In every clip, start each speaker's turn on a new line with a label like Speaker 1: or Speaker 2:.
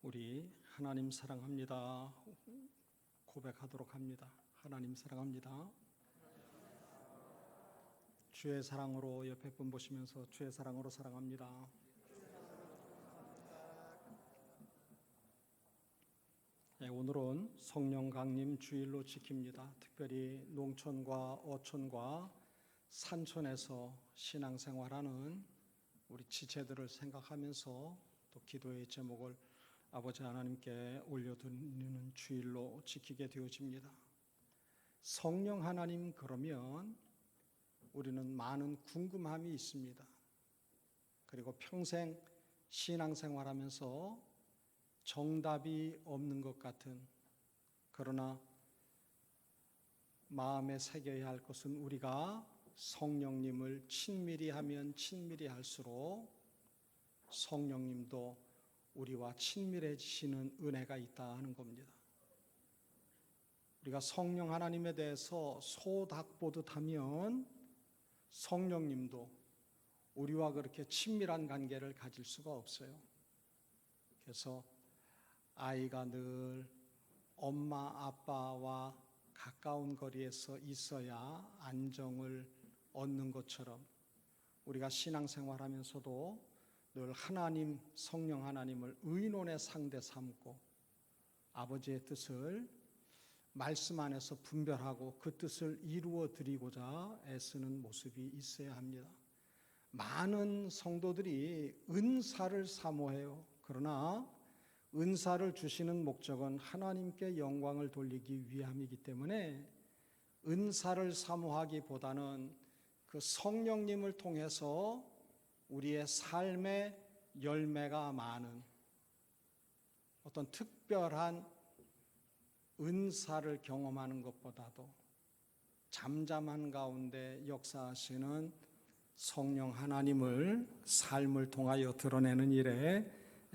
Speaker 1: 우리 하나님 사랑합니다 고백하도록 합니다. 하나님 사랑합니다. 주의 사랑으로 옆에 분 보시면서 주의 사랑으로 사랑합니다. 네, 오늘은 성령 강림 주일로 지킵니다. 특별히 농촌과 어촌과 산촌에서 신앙생활하는 우리 지체들을 생각하면서 또 기도의 제목을 아버지 하나님께 올려드리는 주일로 지키게 되어집니다. 성령 하나님, 그러면 우리는 많은 궁금함이 있습니다. 그리고 평생 신앙생활하면서 정답이 없는 것 같은, 그러나 마음에 새겨야 할 것은 우리가 성령님을 친밀히 하면 친밀히 할수록 성령님도 우리와 친밀해지시는 은혜가 있다 하는 겁니다. 우리가 성령 하나님에 대해서 소닭 보듯 하면 성령님도 우리와 그렇게 친밀한 관계를 가질 수가 없어요. 그래서 아이가 늘 엄마 아빠와 가까운 거리에서 있어야 안정을 얻는 것처럼 우리가 신앙생활하면서도 늘 하나님, 성령 하나님을 의논의 상대 삼고 아버지의 뜻을 말씀 안에서 분별하고 그 뜻을 이루어 드리고자 애쓰는 모습이 있어야 합니다. 많은 성도들이 은사를 사모해요. 그러나 은사를 주시는 목적은 하나님께 영광을 돌리기 위함이기 때문에 은사를 사모하기보다는 그 성령님을 통해서 우리의 삶의 열매가 많은 어떤 특별한 은사를 경험하는 것보다도 잠잠한 가운데 역사하시는 성령 하나님을 삶을 통하여 드러내는 일에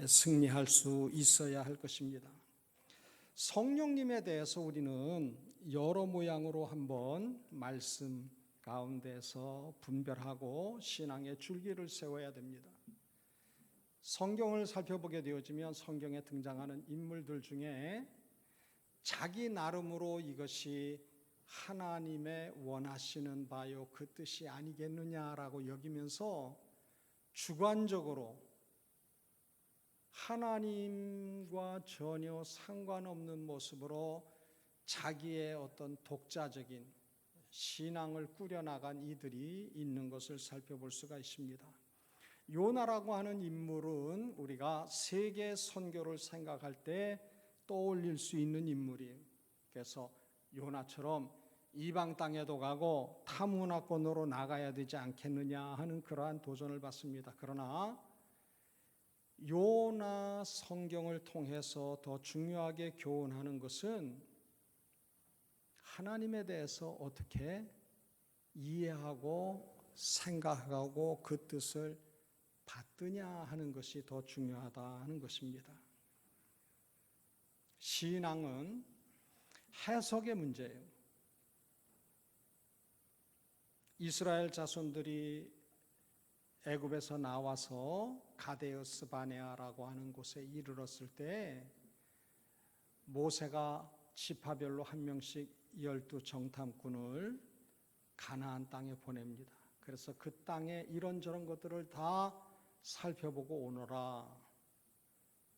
Speaker 1: 승리할 수 있어야 할 것입니다. 성령님에 대해서 우리는 여러 모양으로 한번 말씀 가운데서 분별하고 신앙의 줄기를 세워야 됩니다. 성경을 살펴보게 되어지면 성경에 등장하는 인물들 중에 자기 나름으로 이것이 하나님의 원하시는 바요 그 뜻이 아니겠느냐라고 여기면서 주관적으로 하나님과 전혀 상관없는 모습으로 자기의 어떤 독자적인 신앙을 꾸려나간 이들이 있는 것을 살펴볼 수가 있습니다. 요나라고 하는 인물은 우리가 세계 선교를 생각할 때 떠올릴 수 있는 인물이에요. 그래서 요나처럼 이방 땅에도 가고 타문화권으로 나가야 되지 않겠느냐 하는 그러한 도전을 받습니다. 그러나 요나 성경을 통해서 더 중요하게 교훈하는 것은 하나님에 대해서 어떻게 이해하고 생각하고 그 뜻을 받느냐 하는 것이 더 중요하다 하는 것입니다. 신앙은 해석의 문제예요. 이스라엘 자손들이 애굽에서 나와서 가데우스 바네아라고 하는 곳에 이르렀을 때 모세가 지파별로 한 명씩 12 정탐꾼을 가나안 땅에 보냅니다. 그래서 그 땅에 이런저런 것들을 다 살펴보고 오너라.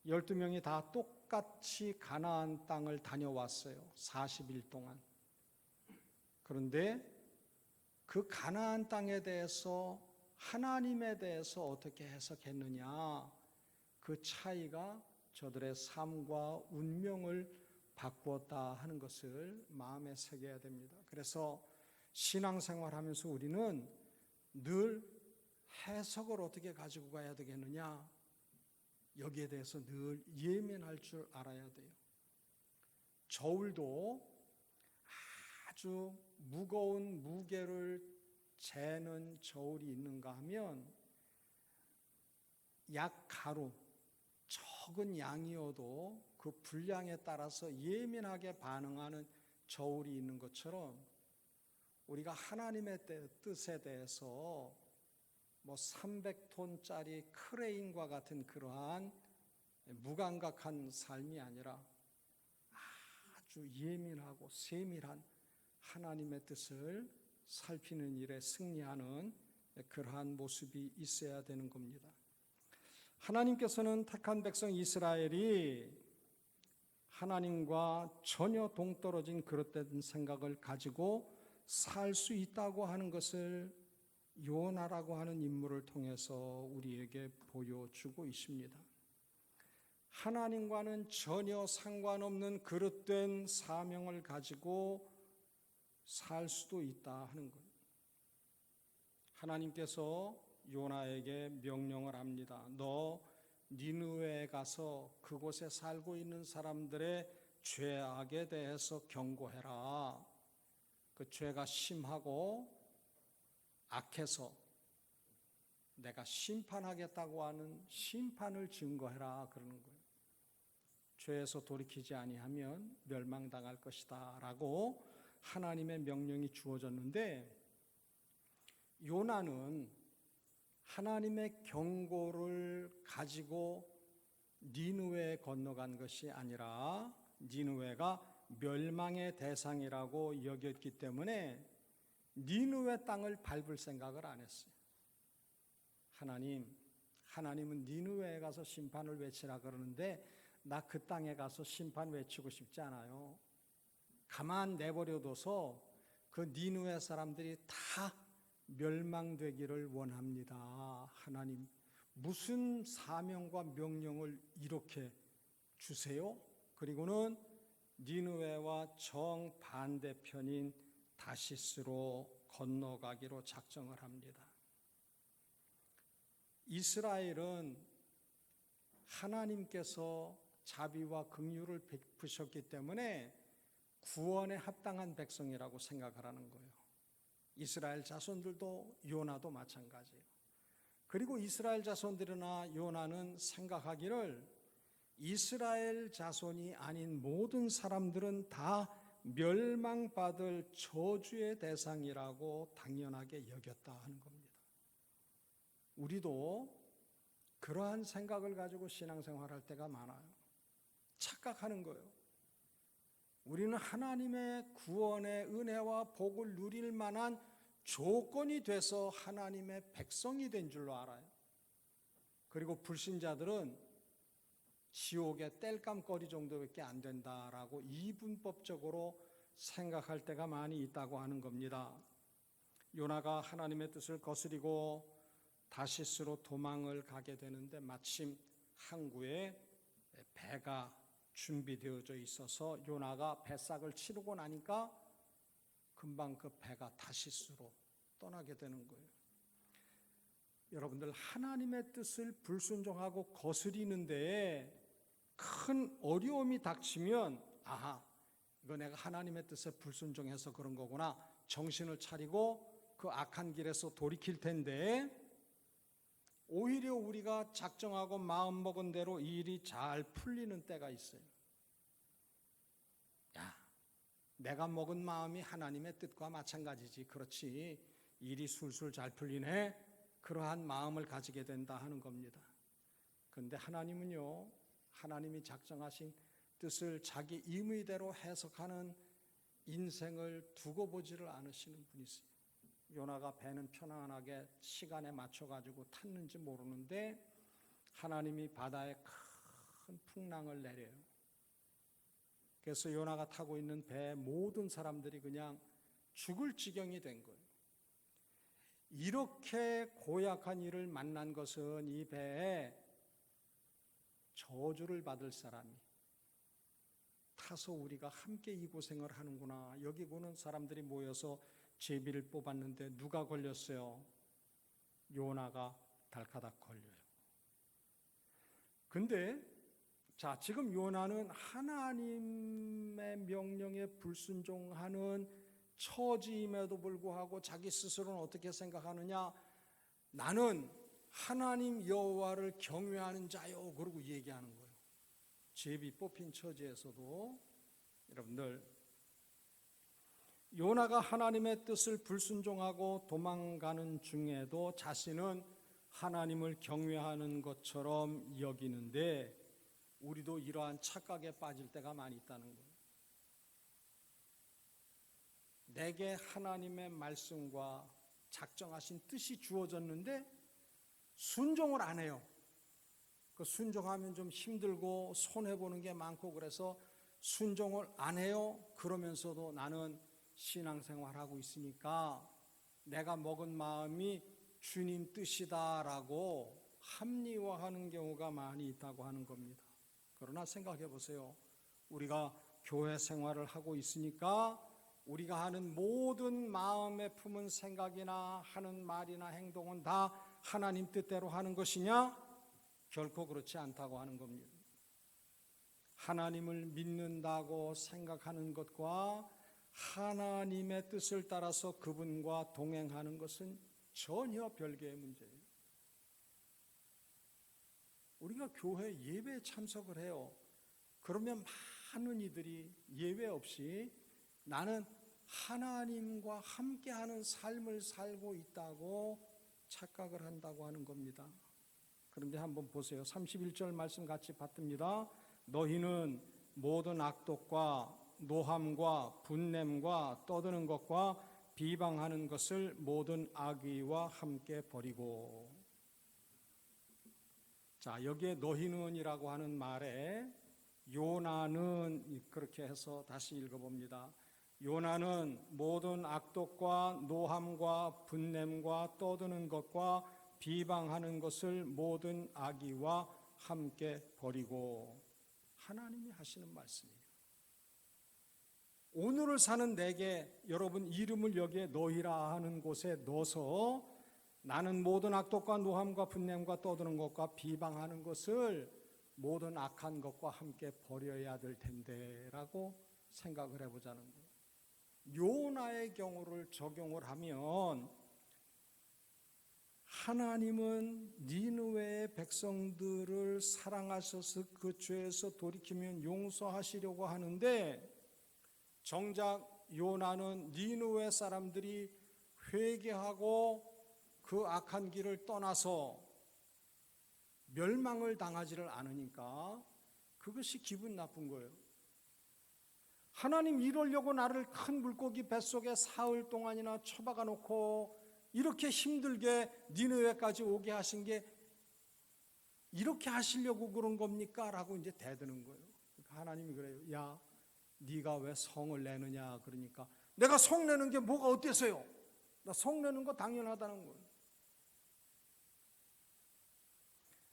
Speaker 1: 12명이 다 똑같이 가나안 땅을 다녀왔어요. 40일 동안. 그런데 그 가나안 땅에 대해서 하나님에 대해서 어떻게 해석했느냐, 그 차이가 저들의 삶과 운명을 바꾸었다 하는 것을 마음에 새겨야 됩니다. 그래서 신앙생활하면서 우리는 늘 해석을 어떻게 가지고 가야 되겠느냐, 여기에 대해서 늘 예민할 줄 알아야 돼요. 저울도 아주 무거운 무게를 재는 저울이 있는가 하면 약 가루, 적은 양이어도 그 분량에 따라서 예민하게 반응하는 저울이 있는 것처럼 우리가 하나님의 뜻에 대해서 300톤짜리 크레인과 같은 그러한 무감각한 삶이 아니라 아주 예민하고 세밀한 하나님의 뜻을 살피는 일에 승리하는 그러한 모습이 있어야 되는 겁니다. 하나님께서는 택한 백성 이스라엘이 하나님과 전혀 동떨어진 그릇된 생각을 가지고 살 수 있다고 하는 것을 요나라고 하는 인물을 통해서 우리에게 보여주고 있습니다. 하나님과는 전혀 상관없는 그릇된 사명을 가지고 살 수도 있다 하는 것. 하나님께서 요나에게 명령을 합니다. 너 니느웨에 가서 그곳에 살고 있는 사람들의 죄악에 대해서 경고해라. 그 죄가 심하고 악해서 내가 심판하겠다고 하는 심판을 증거해라 그러는 거예요. 죄에서 돌이키지 아니하면 멸망당할 것이다 라고 하나님의 명령이 주어졌는데, 요나는 하나님의 경고를 가지고 니느웨에 건너간 것이 아니라 니느웨가 멸망의 대상이라고 여겼기 때문에 니느웨 땅을 밟을 생각을 안 했어요. 하나님은 니느웨에 가서 심판을 외치라 그러는데 나 그 땅에 가서 심판 외치고 싶지 않아요. 가만 내버려둬서 그 니느웨 사람들이 다 멸망되기를 원합니다. 하나님, 무슨 사명과 명령을 이렇게 주세요? 그리고는 니느웨와 정반대편인 다시스로 건너가기로 작정을 합니다. 이스라엘은 하나님께서 자비와 긍휼을 베푸셨기 때문에 구원에 합당한 백성이라고 생각하라는 거예요. 이스라엘 자손들도 요나도 마찬가지예요. 그리고 이스라엘 자손들이나 요나는 생각하기를 이스라엘 자손이 아닌 모든 사람들은 다 멸망받을 저주의 대상이라고 당연하게 여겼다 하는 겁니다. 우리도 그러한 생각을 가지고 신앙생활할 때가 많아요. 착각하는 거예요. 우리는 하나님의 구원의 은혜와 복을 누릴 만한 조건이 돼서 하나님의 백성이 된 줄로 알아요. 그리고 불신자들은 지옥의 땔감거리 정도밖에 안 된다라고 이분법적으로 생각할 때가 많이 있다고 하는 겁니다. 요나가 하나님의 뜻을 거스리고 다시스로 도망을 가게 되는데 마침 항구에 배가 준비되어져 있어서 요나가 배싹을 치르고 나니까 금방 그 배가 다시스로 떠나게 되는 거예요. 여러분들, 하나님의 뜻을 불순종하고 거스리는데 큰 어려움이 닥치면 이거 내가 하나님의 뜻에 불순종해서 그런 거구나 정신을 차리고 그 악한 길에서 돌이킬 텐데, 오히려 우리가 작정하고 마음먹은 대로 일이 잘 풀리는 때가 있어요. 내가 먹은 마음이 하나님의 뜻과 마찬가지지. 그렇지, 일이 술술 잘 풀리네. 그러한 마음을 가지게 된다 하는 겁니다. 그런데 하나님은요, 하나님이 작정하신 뜻을 자기 임의대로 해석하는 인생을 두고 보지를 않으시는 분이세요. 요나가 배는 편안하게 시간에 맞춰가지고 탔는지 모르는데 하나님이 바다에 큰 풍랑을 내려요. 그래서 요나가 타고 있는 배의 모든 사람들이 그냥 죽을 지경이 된 거예요. 이렇게 고약한 일을 만난 것은 이 배에 저주를 받을 사람이 타서 우리가 함께 이 고생을 하는구나. 여기 보는 사람들이 모여서 제비를 뽑았는데 누가 걸렸어요? 요나가 달카닥 걸려요. 근데 지금 요나는 하나님의 명령에 불순종하는 처지임에도 불구하고 자기 스스로는 어떻게 생각하느냐? 나는 하나님 여호와를 경외하는 자요. 그러고 얘기하는 거예요. 제비 뽑힌 처지에서도. 여러분들, 요나가 하나님의 뜻을 불순종하고 도망가는 중에도 자신은 하나님을 경외하는 것처럼 여기는데 우리도 이러한 착각에 빠질 때가 많이 있다는 거예요. 내게 하나님의 말씀과 작정하신 뜻이 주어졌는데 순종을 안 해요. 그 순종하면 좀 힘들고 손해보는 게 많고 그래서 순종을 안 해요. 그러면서도 나는 신앙생활하고 있으니까 내가 먹은 마음이 주님 뜻이다라고 합리화하는 경우가 많이 있다고 하는 겁니다. 그러나 생각해 보세요. 우리가 교회 생활을 하고 있으니까 우리가 하는 모든 마음에 품은 생각이나 하는 말이나 행동은 다 하나님 뜻대로 하는 것이냐? 결코 그렇지 않다고 하는 겁니다. 하나님을 믿는다고 생각하는 것과 하나님의 뜻을 따라서 그분과 동행하는 것은 전혀 별개의 문제예요. 우리가 교회 예배에 참석을 해요. 그러면 많은 이들이 예외 없이 나는 하나님과 함께하는 삶을 살고 있다고 착각을 한다고 하는 겁니다. 그런데 한번 보세요. 31절 말씀 같이 받듭니다. 너희는 모든 악독과 노함과 분냄과 떠드는 것과 비방하는 것을 모든 악의와 함께 버리고. 자, 여기에 너희는이라고 하는 말에 요나는 그렇게 해서 다시 읽어봅니다. 요나는 모든 악독과 노함과 분냄과 떠드는 것과 비방하는 것을 모든 악의와 함께 버리고. 하나님이 하시는 말씀이에요. 오늘을 사는 내게 여러분 이름을 여기에 너희라 하는 곳에 넣어서 나는 모든 악독과 노함과 분냄과 떠드는 것과 비방하는 것을 모든 악한 것과 함께 버려야 될 텐데 라고 생각을 해보자는 거예요. 요나의 경우를 적용을 하면 하나님은 니느웨의 백성들을 사랑하셔서 그 죄에서 돌이키면 용서하시려고 하는데 정작 요나는 니느웨 사람들이 회개하고 그 악한 길을 떠나서 멸망을 당하지를 않으니까 그것이 기분 나쁜 거예요. 하나님 이러려고 나를 큰 물고기 뱃속에 사흘 동안이나 처박아 놓고 이렇게 힘들게 니느웨까지 오게 하신 게 이렇게 하시려고 그런 겁니까? 라고 이제 대드는 거예요. 그러니까 하나님이 그래요. 야, 네가 왜 성을 내느냐? 그러니까 내가 성 내는 게 뭐가 어때서요? 나 성 내는 거 당연하다는 거예요.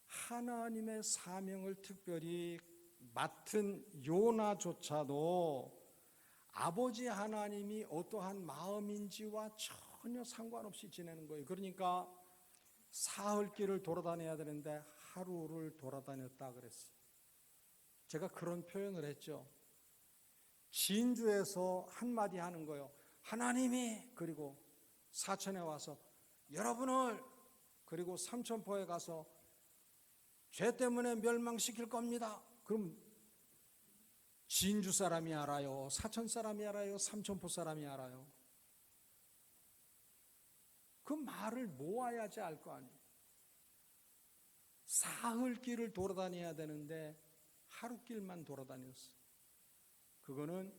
Speaker 1: 하나님의 사명을 특별히 맡은 요나조차도 아버지 하나님이 어떠한 마음인지와 전혀 상관없이 지내는 거예요. 그러니까 사흘길을 돌아다녀야 되는데 하루를 돌아다녔다 그랬어요. 제가 그런 표현을 했죠. 진주에서 한마디 하는 거예요. 하나님이 그리고 사천에 와서 여러분을 그리고 삼천포에 가서 죄 때문에 멸망시킬 겁니다. 그럼 진주 사람이 알아요? 사천 사람이 알아요? 삼천포 사람이 알아요? 그 말을 모아야지 알 거 아니에요. 사흘길을 돌아다녀야 되는데 하루길만 돌아다녔어요. 그거는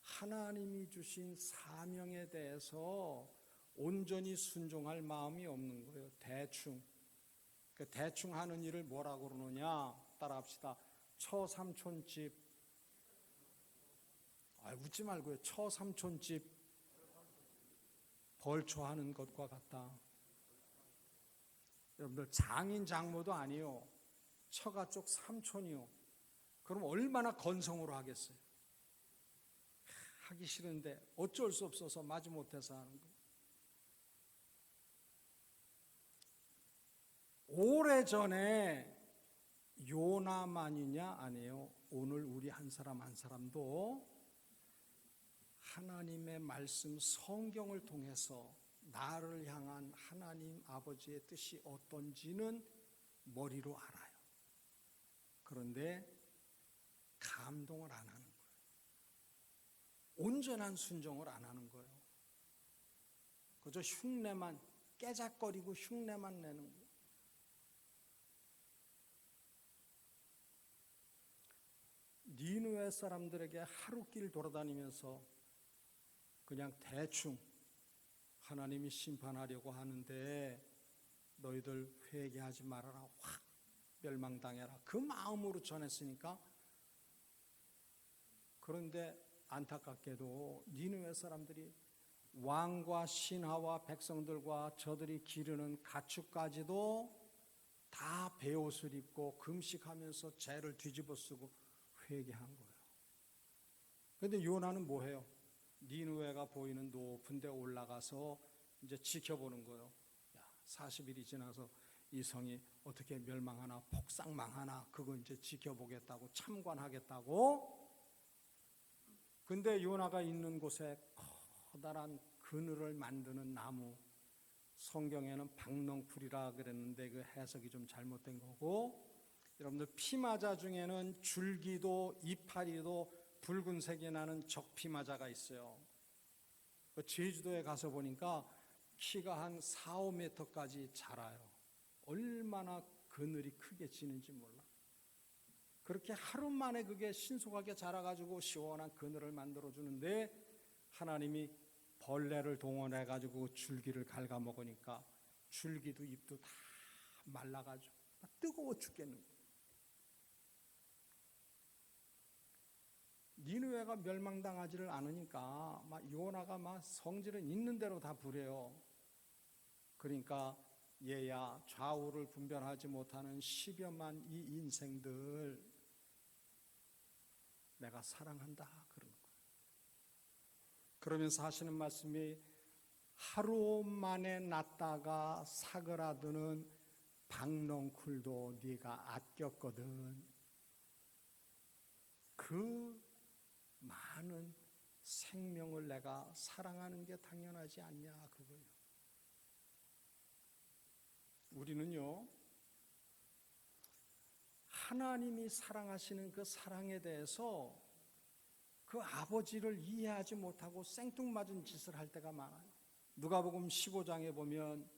Speaker 1: 하나님이 주신 사명에 대해서 온전히 순종할 마음이 없는 거예요. 대충. 그 대충 하는 일을 뭐라고 그러느냐? 따라합시다. 처삼촌집. 웃지 말고요. 처삼촌집 벌초하는 것과 같다. 여러분들 장인 장모도 아니요. 처가 쪽 삼촌이요. 그럼 얼마나 건성으로 하겠어요? 하기 싫은데 어쩔 수 없어서 마지못해서 하는 거예요. 오래전에 요나만이냐? 아니에요. 오늘 우리 한 사람 한 사람도 하나님의 말씀 성경을 통해서 나를 향한 하나님 아버지의 뜻이 어떤지는 머리로 알아요. 그런데 감동을 안 하는 거예요. 온전한 순종을 안 하는 거예요. 그저 흉내만 깨작거리고 흉내만 내는 거예요. 니느웨 사람들에게 하루길 돌아다니면서 그냥 대충 하나님이 심판하려고 하는데 너희들 회개하지 말아라, 확 멸망당해라, 그 마음으로 전했으니까. 그런데 안타깝게도 니느웨 사람들이 왕과 신하와 백성들과 저들이 기르는 가축까지도 다 베옷을 입고 금식하면서 죄를 뒤집어 쓰고 회개한 거예요. 그런데 요나는 뭐해요? 니느웨가 보이는 높은 데 올라가서 이제 지켜보는 거예요. 40일이 지나서 이 성이 어떻게 멸망하나, 폭삭망하나, 그거 이제 지켜보겠다고, 참관하겠다고. 근데 요나가 있는 곳에 커다란 그늘을 만드는 나무, 성경에는 박넝쿨이라 그랬는데 그 해석이 좀 잘못된 거고, 여러분들 피마자 중에는 줄기도 이파리도 붉은색이 나는 적피마자가 있어요. 제주도에 가서 보니까 키가 한 4, 5m까지 자라요. 얼마나 그늘이 크게 지는지 몰라. 그렇게 하루 만에 그게 신속하게 자라가지고 시원한 그늘을 만들어주는데, 하나님이 벌레를 동원해가지고 줄기를 갉아먹으니까 줄기도 잎도 다 말라가지고 뜨거워 죽겠는 거예요. 니느웨가 멸망당하지를 않으니까 요나가 성질은 있는 대로 다 부려요. 그러니까 얘야, 좌우를 분별하지 못하는 10여만 이 인생들 내가 사랑한다, 그러는 거예요. 그러면서 하시는 말씀이, 하루 만에 났다가 사그라드는 박넝쿨도 네가 아꼈거든. 그 많은 생명을 내가 사랑하는 게 당연하지 않냐, 그거예요. 우리는요, 하나님이 사랑하시는 그 사랑에 대해서 그 아버지를 이해하지 못하고 생뚱맞은 짓을 할 때가 많아요. 누가복음 15장에 보면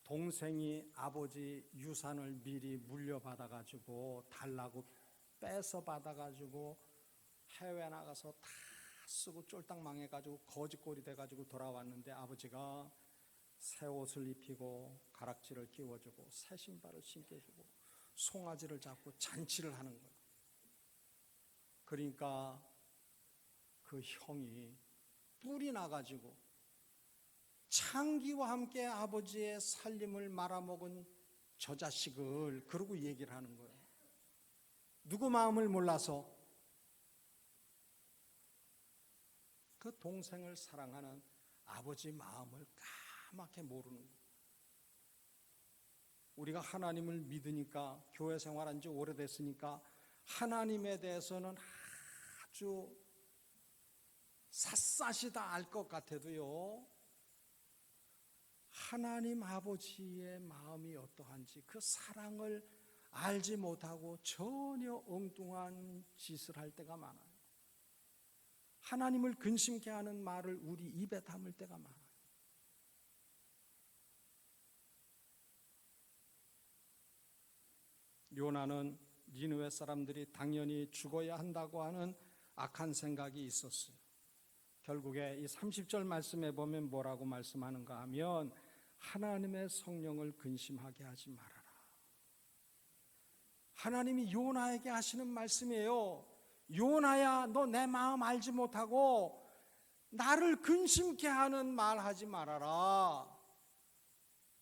Speaker 1: 동생이 아버지 유산을 미리 물려받아가지고 달라고 뺏어 받아가지고 해외 나가서 다 쓰고 쫄딱 망해가지고 거지꼴이 돼가지고 돌아왔는데, 아버지가 새 옷을 입히고 가락지를 끼워주고 새 신발을 신겨주고 송아지를 잡고 잔치를 하는 거예요. 그러니까 그 형이 뿔이 나가지고 창기와 함께 아버지의 살림을 말아먹은 저 자식을, 그러고 얘기를 하는 거예요. 누구 마음을 몰라서? 그 동생을 사랑하는 아버지 마음을 까맣게 모르는 거예요. 우리가 하나님을 믿으니까, 교회 생활한 지 오래됐으니까 하나님에 대해서는 아주 샅샅이 다 알 것 같아도요, 하나님 아버지의 마음이 어떠한지, 그 사랑을 알지 못하고 전혀 엉뚱한 짓을 할 때가 많아요. 하나님을 근심케 하는 말을 우리 입에 담을 때가 많아요. 요나는 니느웨 사람들이 당연히 죽어야 한다고 하는 악한 생각이 있었어요. 결국에 이 30절 말씀에 보면 뭐라고 말씀하는가 하면, 하나님의 성령을 근심하게 하지 말아라. 하나님이 요나에게 하시는 말씀이에요. 요나야, 너 내 마음 알지 못하고 나를 근심케 하는 말 하지 말아라.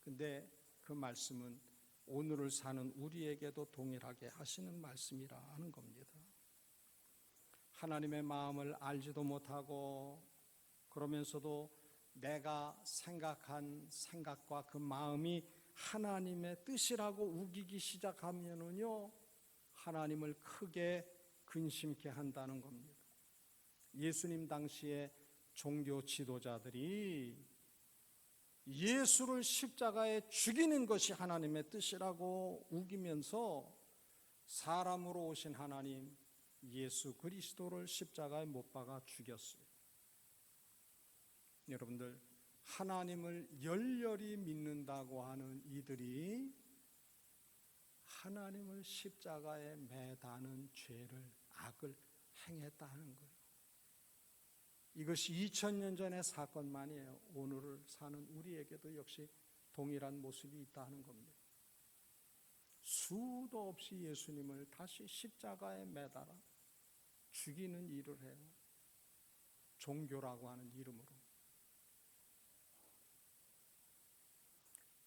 Speaker 1: 근데 그 말씀은 오늘을 사는 우리에게도 동일하게 하시는 말씀이라 하는 겁니다. 하나님의 마음을 알지도 못하고, 그러면서도 내가 생각한 생각과 그 마음이 하나님의 뜻이라고 우기기 시작하면은요, 하나님을 크게 근심케 한다는 겁니다. 예수님 당시에 종교 지도자들이 예수를 십자가에 죽이는 것이 하나님의 뜻이라고 우기면서 사람으로 오신 하나님 예수 그리스도를 십자가에 못 박아 죽였어요. 여러분들, 하나님을 열렬히 믿는다고 하는 이들이 하나님을 십자가에 매다는 죄를, 악을 행했다 하는 거예요. 이것이 2000년 전의 사건만이에요. 오늘을 사는 우리에게도 역시 동일한 모습이 있다 하는 겁니다. 수도 없이 예수님을 다시 십자가에 매달아 죽이는 일을 해요. 종교라고 하는 이름으로.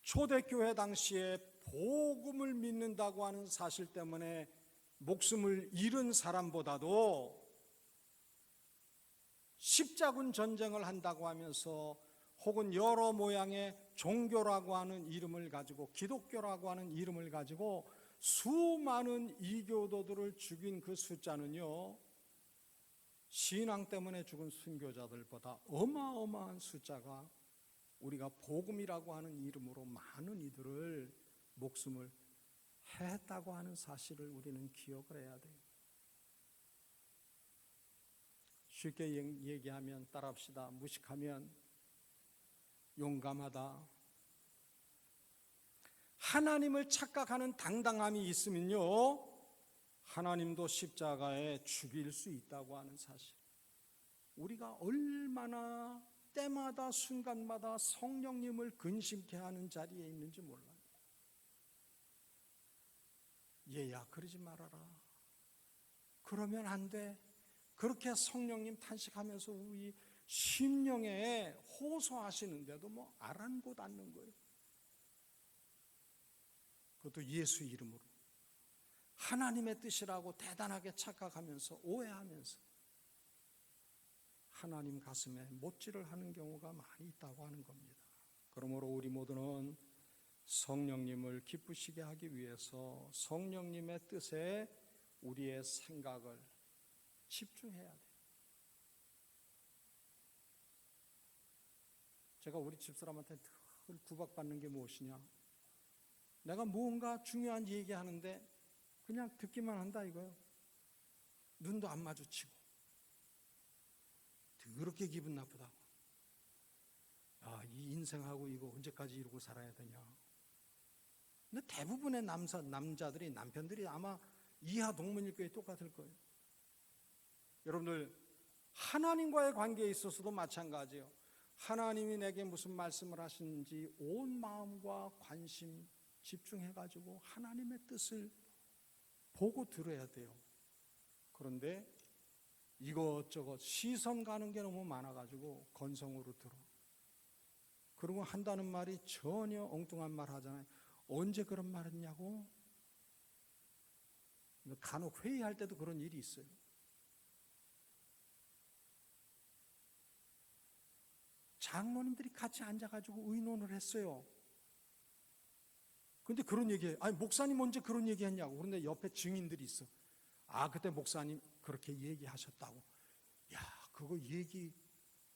Speaker 1: 초대교회 당시에 복음을 믿는다고 하는 사실 때문에 목숨을 잃은 사람보다도 십자군 전쟁을 한다고 하면서 혹은 여러 모양의 종교라고 하는 이름을 가지고, 기독교라고 하는 이름을 가지고 수많은 이교도들을 죽인 그 숫자는요, 신앙 때문에 죽은 순교자들보다 어마어마한 숫자가 우리가 복음이라고 하는 이름으로 많은 이들을 목숨을 했다고 하는 사실을 우리는 기억을 해야 돼요. 쉽게 얘기하면, 따라합시다. 무식하면 용감하다. 하나님을 착각하는 당당함이 있으면요, 하나님도 십자가에 죽일 수 있다고 하는 사실. 우리가 얼마나 때마다 순간마다 성령님을 근심케 하는 자리에 있는지 몰라요. 얘야, 그러지 말아라. 그러면 안 돼. 그렇게 성령님 탄식하면서 우리 심령에 호소하시는데도 뭐 아랑곳 않는 거예요. 그것도 예수 이름으로. 하나님의 뜻이라고 대단하게 착각하면서, 오해하면서 하나님 가슴에 못질을 하는 경우가 많이 있다고 하는 겁니다. 그러므로 우리 모두는 성령님을 기쁘시게 하기 위해서 성령님의 뜻에 우리의 생각을 집중해야 돼요. 제가 우리 집사람한테 늘 구박받는 게 무엇이냐? 내가 무언가 중요한 얘기하는데 그냥 듣기만 한다 이거예요. 눈도 안 마주치고. 그렇게 기분 나쁘다고. 아, 이 인생하고 이거 언제까지 이러고 살아야 되냐? 근데 대부분의 남자들이, 남편들이 아마 이하 동문일 거예요. 똑같을 거예요. 여러분들, 하나님과의 관계에 있어서도 마찬가지예요. 하나님이 내게 무슨 말씀을 하시는지 온 마음과 관심 집중해가지고 하나님의 뜻을 보고 들어야 돼요. 그런데 이것저것 시선 가는 게 너무 많아가지고 건성으로 들어. 그리고 한다는 말이 전혀 엉뚱한 말 하잖아요. 언제 그런 말 했냐고? 간혹 회의할 때도 그런 일이 있어요. 장로님들이 같이 앉아가지고 의논을 했어요. 근데 그런 얘기해요. 아니, 목사님 언제 그런 얘기 했냐고. 그런데 옆에 증인들이 있어. 아, 그때 목사님 그렇게 얘기하셨다고. 야, 그거 얘기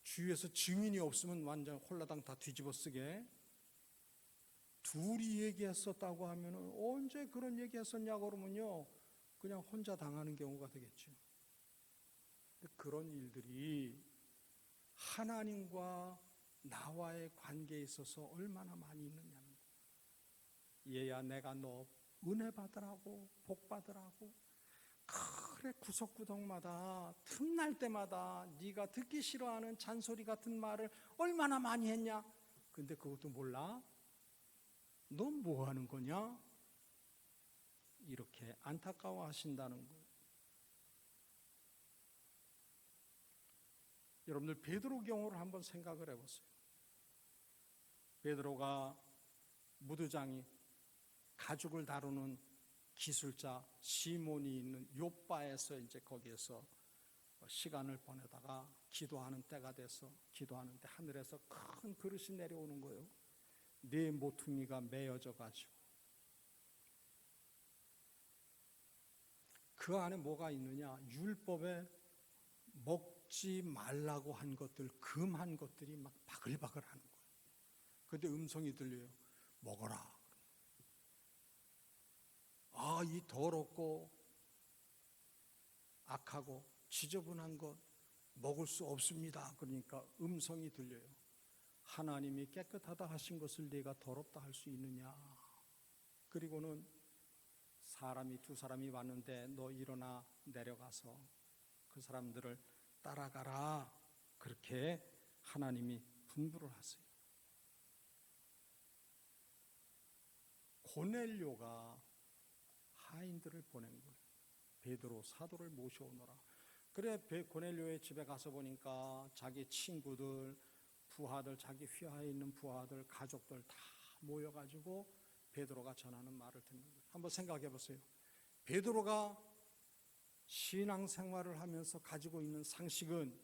Speaker 1: 주위에서 증인이 없으면 완전 홀라당 다 뒤집어 쓰게. 둘이 얘기했었다고 하면은 언제 그런 얘기했었냐고 그러면요, 그냥 혼자 당하는 경우가 되겠죠. 그런 일들이 하나님과 나와의 관계에 있어서 얼마나 많이 있느냐는 거예요. 얘야, 내가 너 은혜 받으라고, 복 받으라고 그래 구석구석마다 틈날 때마다 네가 듣기 싫어하는 잔소리 같은 말을 얼마나 많이 했냐? 근데 그것도 몰라? 넌 뭐 하는 거냐? 이렇게 안타까워 하신다는 거예요. 여러분들, 베드로 경우를 한번 생각을 해보세요. 베드로가 무두장이 가죽을 다루는 기술자 시몬이 있는 요빠에서 이제 거기에서 시간을 보내다가 기도하는 때가 돼서 기도하는데 하늘에서 큰 그릇이 내려오는 거예요. 네 모퉁이가 메어져 가지고 그 안에 뭐가 있느냐? 율법에 먹지 말라고 한 것들, 금한 것들이 막 바글바글 하는 거예요. 그런데 음성이 들려요. 먹어라. 아, 이 더럽고 악하고 지저분한 것 먹을 수 없습니다. 그러니까 음성이 들려요. 하나님이 깨끗하다 하신 것을 네가 더럽다 할 수 있느냐? 그리고는 사람이 두 사람이 왔는데 너 일어나 내려가서 그 사람들을 따라가라. 그렇게 하나님이 분부를 하세요. 고넬료가 하인들을 보낸 거예요. 베드로 사도를 모셔오너라. 그래 고넬료의 집에 가서 보니까 자기 친구들, 부하들, 자기 휘하에 있는 부하들, 가족들 다 모여가지고 베드로가 전하는 말을 듣는 거예요. 한번 생각해 보세요. 베드로가 신앙생활을 하면서 가지고 있는 상식은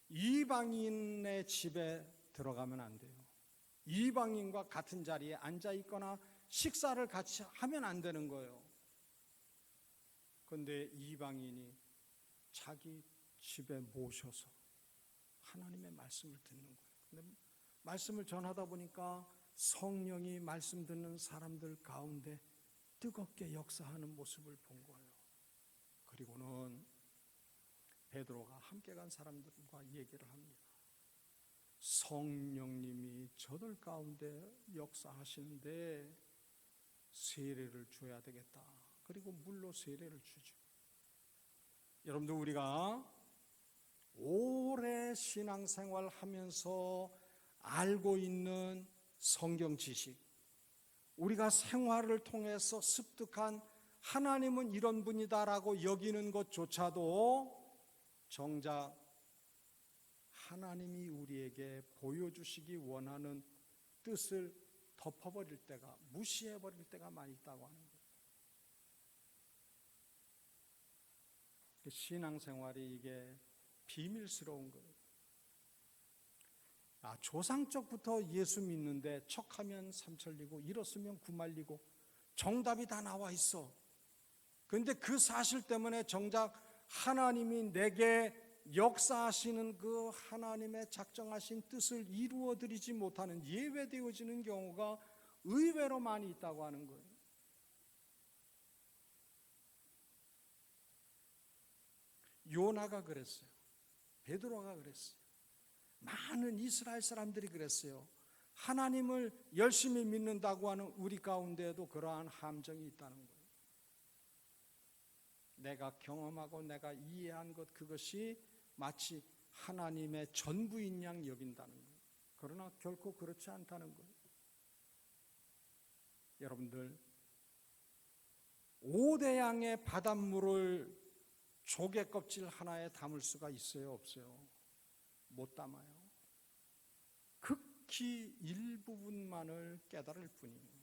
Speaker 1: 이방인의 집에 들어가면 안 돼요. 이방인과 같은 자리에 앉아 있거나 식사를 같이 하면 안 되는 거예요. 그런데 이방인이 자기 집에 모셔서 하나님의 말씀을 듣는 거예요. 근데 말씀을 전하다 보니까 성령이 말씀 듣는 사람들 가운데 뜨겁게 역사하는 모습을 본 거예요. 그리고는 베드로가 함께 간 사람들과 얘기를 합니다. 성령님이 저들 가운데 역사하시는데 세례를 줘야 되겠다. 그리고 물로 세례를 주죠. 여러분들, 우리가 오래 신앙생활 하면서 알고 있는 성경 지식, 우리가 생활을 통해서 습득한 하나님은 이런 분이다라고 여기는 것조차도 정작 하나님이 우리에게 보여주시기 원하는 뜻을 덮어버릴 때가, 무시해버릴 때가 많이 있다고 하는 거예요. 신앙생활이 이게 비밀스러운 거예요. 조상적부터 예수 믿는데 척하면 삼천리고 일었으면 구말리고 정답이 다 나와 있어. 그런데 그 사실 때문에 정작 하나님이 내게 역사하시는 그 하나님의 작정하신 뜻을 이루어드리지 못하는, 예외되어지는 경우가 의외로 많이 있다고 하는 거예요. 요나가 그랬어요. 베드로가 그랬어요. 많은 이스라엘 사람들이 그랬어요. 하나님을 열심히 믿는다고 하는 우리 가운데에도 그러한 함정이 있다는 거예요. 내가 경험하고 내가 이해한 것, 그것이 마치 하나님의 전부인 양 여긴다는 거예요. 그러나 결코 그렇지 않다는 거예요. 여러분들, 5대양의 바닷물을 조개 껍질 하나에 담을 수가 있어요, 없어요? 못 담아요. 극히 일부분만을 깨달을 뿐이에요.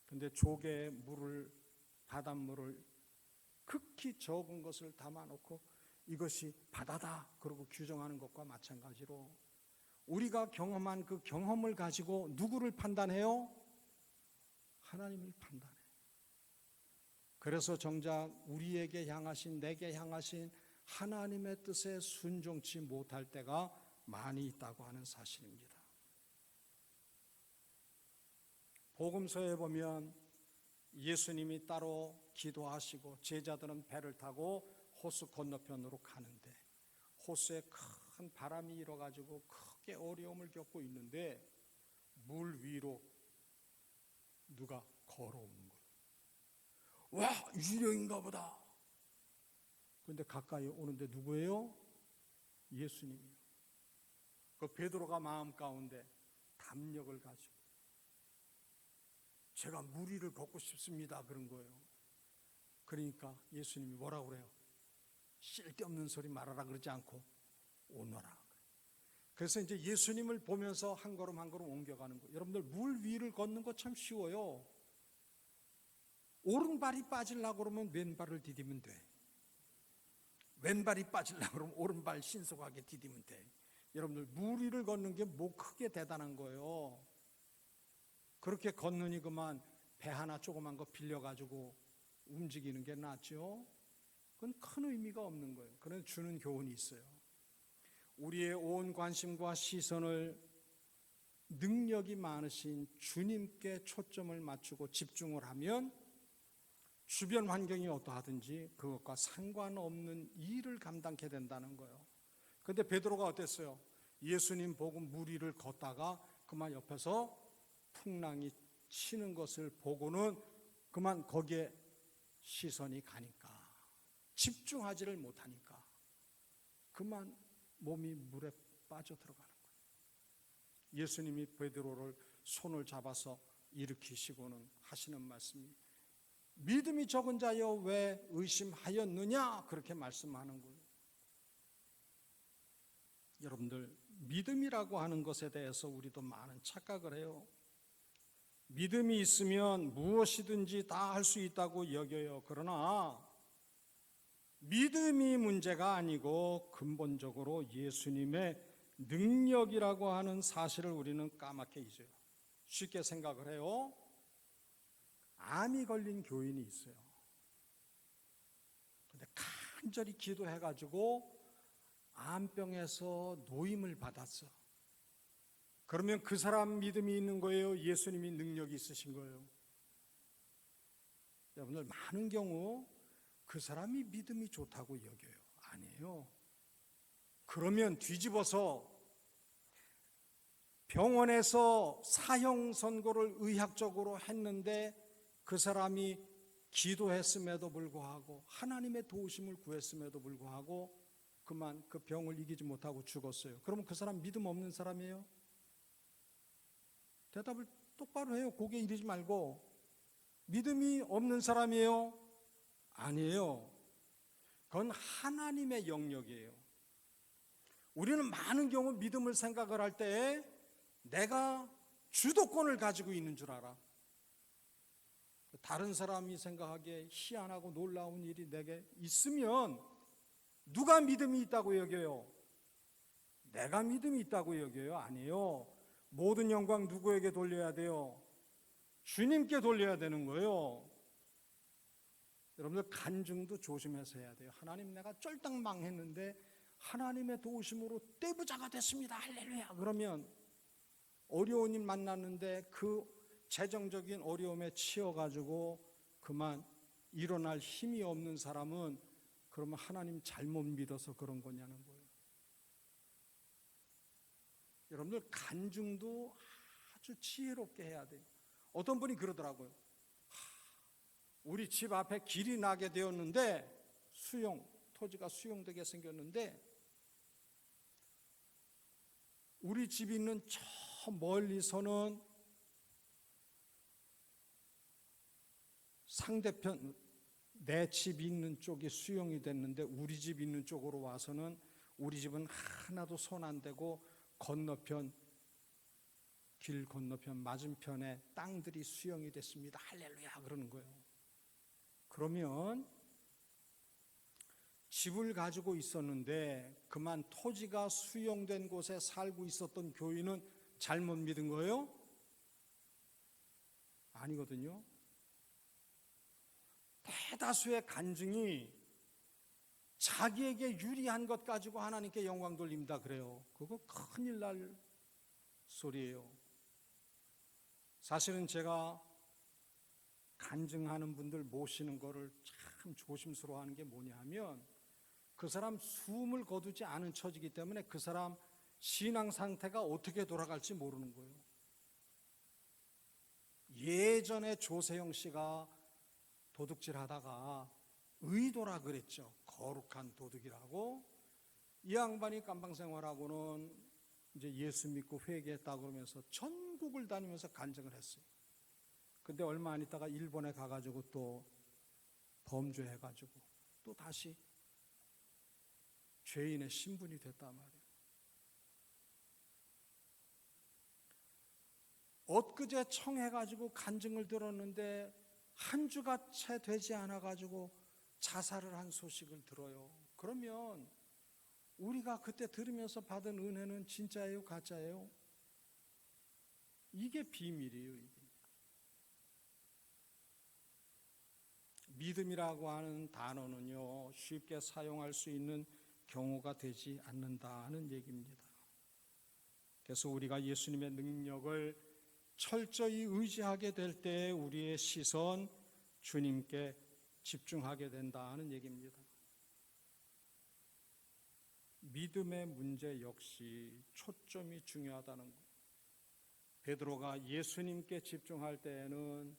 Speaker 1: 그런데 조개의 물을, 바닷물을 극히 적은 것을 담아놓고 이것이 바다다 그러고 규정하는 것과 마찬가지로 우리가 경험한 그 경험을 가지고 누구를 판단해요? 하나님을 판단해요. 그래서 정작 우리에게 향하신, 내게 향하신 하나님의 뜻에 순종치 못할 때가 많이 있다고 하는 사실입니다. 복음서에 보면 예수님이 따로 기도하시고 제자들은 배를 타고 호수 건너편으로 가는데 호수에 큰 바람이 일어가지고 크게 어려움을 겪고 있는데 물 위로 누가 걸어오는 거예요. 와, 유령인가 보다. 그런데 가까이 오는데 누구예요? 예수님이요. 그 베드로가 마음 가운데 담력을 가지고 제가 물 위를 걷고 싶습니다 그런 거예요. 그러니까 예수님이 뭐라고 그래요? 쓸데없는 소리 말하라 그러지 않고 오너라. 그래서 이제 예수님을 보면서 한 걸음 한 걸음 옮겨가는 거예요. 여러분들, 물 위를 걷는 거 참 쉬워요. 오른발이 빠지려고 그러면 왼발을 디디면 돼. 왼발이 빠지려고 그러면 오른발 신속하게 디디면 돼. 여러분들, 물 위를 걷는 게 뭐 크게 대단한 거예요. 그렇게 걷느니 그만 배 하나 조그만 거 빌려가지고 움직이는 게 낫죠. 그건 큰 의미가 없는 거예요. 그런 주는 교훈이 있어요. 우리의 온 관심과 시선을 능력이 많으신 주님께 초점을 맞추고 집중을 하면 주변 환경이 어떠하든지 그것과 상관없는 일을 감당하게 된다는 거예요. 그런데 베드로가 어땠어요? 예수님 보고 물 위를 걷다가 그만 옆에서 풍랑이 치는 것을 보고는 그만 거기에 시선이 가니까, 집중하지를 못하니까 그만 몸이 물에 빠져들어가는 거예요. 예수님이 베드로를 손을 잡아서 일으키시고는 하시는 말씀이, 믿음이 적은 자여 왜 의심하였느냐, 그렇게 말씀하는 거예요. 여러분들, 믿음이라고 하는 것에 대해서 우리도 많은 착각을 해요. 믿음이 있으면 무엇이든지 다 할 수 있다고 여겨요. 그러나 믿음이 문제가 아니고 근본적으로 예수님의 능력이라고 하는 사실을 우리는 까맣게 잊어요. 쉽게 생각을 해요. 암이 걸린 교인이 있어요. 근데 간절히 기도해가지고 암병에서 노임을 받았어. 그러면 그 사람 믿음이 있는 거예요? 예수님이 능력이 있으신 거예요? 여러분들, 많은 경우 그 사람이 믿음이 좋다고 여겨요. 아니에요. 그러면 뒤집어서 병원에서 사형 선고를 의학적으로 했는데 그 사람이 기도했음에도 불구하고 하나님의 도우심을 구했음에도 불구하고 그만 그 병을 이기지 못하고 죽었어요. 그러면 그 사람 믿음 없는 사람이에요? 대답을 똑바로 해요. 고개 이르지 말고. 믿음이 없는 사람이에요? 아니에요. 그건 하나님의 영역이에요. 우리는 많은 경우 믿음을 생각을 할 때 내가 주도권을 가지고 있는 줄 알아. 다른 사람이 생각하기에 희한하고 놀라운 일이 내게 있으면 누가 믿음이 있다고 여겨요? 내가 믿음이 있다고 여겨요? 아니에요. 모든 영광 누구에게 돌려야 돼요? 주님께 돌려야 되는 거예요. 여러분들, 간증도 조심해서 해야 돼요. 하나님, 내가 쫄딱 망했는데 하나님의 도우심으로 떼부자가 됐습니다. 할렐루야. 그러면 어려운 일 만났는데 그 재정적인 어려움에 치여가지고 그만 일어날 힘이 없는 사람은 그러면 하나님 잘못 믿어서 그런 거냐는 거예요. 여러분들, 간증도 아주 지혜롭게 해야 돼요. 어떤 분이 그러더라고요. 우리 집 앞에 길이 나게 되었는데 토지가 수용되게 생겼는데 우리 집이 있는 저 멀리서는 상대편 내 집 있는 쪽이 수용이 됐는데 우리 집 있는 쪽으로 와서는 우리 집은 하나도 손 안 대고 길 건너편 맞은편에 땅들이 수용이 됐습니다. 할렐루야. 그러는 거예요. 그러면 집을 가지고 있었는데 그만 토지가 수용된 곳에 살고 있었던 교인은 잘못 믿은 거예요? 아니거든요. 대다수의 간증이 자기에게 유리한 것 가지고 하나님께 영광 돌립니다. 그래요. 그거 큰일 날 소리예요. 사실은 제가 간증하는 분들 모시는 거를 참 조심스러워하는 게 뭐냐 하면 그 사람 숨을 거두지 않은 처지이기 때문에 그 사람 신앙 상태가 어떻게 돌아갈지 모르는 거예요. 예전에 조세영 씨가 도둑질 하다가 의도라 그랬죠. 거룩한 도둑이라고. 이 양반이 깜방생활하고는 이제 예수 믿고 회개했다 그러면서 전국을 다니면서 간증을 했어요. 근데 얼마 안 있다가 일본에 가가지고 또 범죄해가지고 또 다시 죄인의 신분이 됐단 말이에요. 엊그제 청해가지고 간증을 들었는데 한 주가 채 되지 않아가지고 자살을 한 소식을 들어요. 그러면 우리가 그때 들으면서 받은 은혜는 진짜예요? 가짜예요? 이게 비밀이에요. 이게. 믿음이라고 하는 단어는요, 쉽게 사용할 수 있는 경우가 되지 않는다는 얘기입니다. 그래서 우리가 예수님의 능력을 철저히 의지하게 될 때 우리의 시선 주님께 집중하게 된다는 얘기입니다. 믿음의 문제 역시 초점이 중요하다는 것. 베드로가 예수님께 집중할 때에는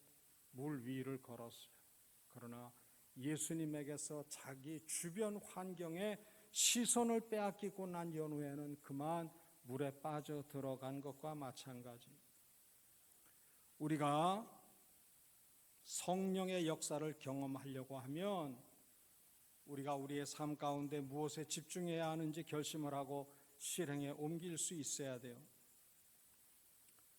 Speaker 1: 물 위를 걸었어요. 그러나 예수님에게서 자기 주변 환경에 시선을 빼앗기고 난 연후에는 그만 물에 빠져 들어간 것과 마찬가지. 우리가 성령의 역사를 경험하려고 하면 우리가 우리의 삶 가운데 무엇에 집중해야 하는지 결심을 하고 실행에 옮길 수 있어야 돼요.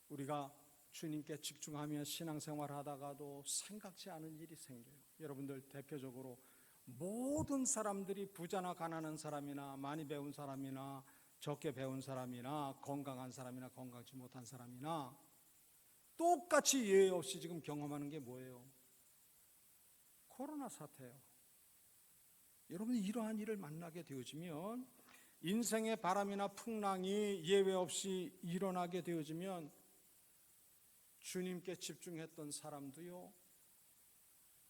Speaker 1: 우리가 주님께 집중하며 신앙생활 하다가도 생각지 않은 일이 생겨요. 여러분들 대표적으로 모든 사람들이 부자나 가난한 사람이나 많이 배운 사람이나 적게 배운 사람이나 건강한 사람이나 건강하지 못한 사람이나 똑같이 예외 없이 지금 경험하는 게 뭐예요? 코로나 사태예요. 여러분이 이러한 일을 만나게 되어지면, 인생의 바람이나 풍랑이 예외 없이 일어나게 되어지면 주님께 집중했던 사람도요,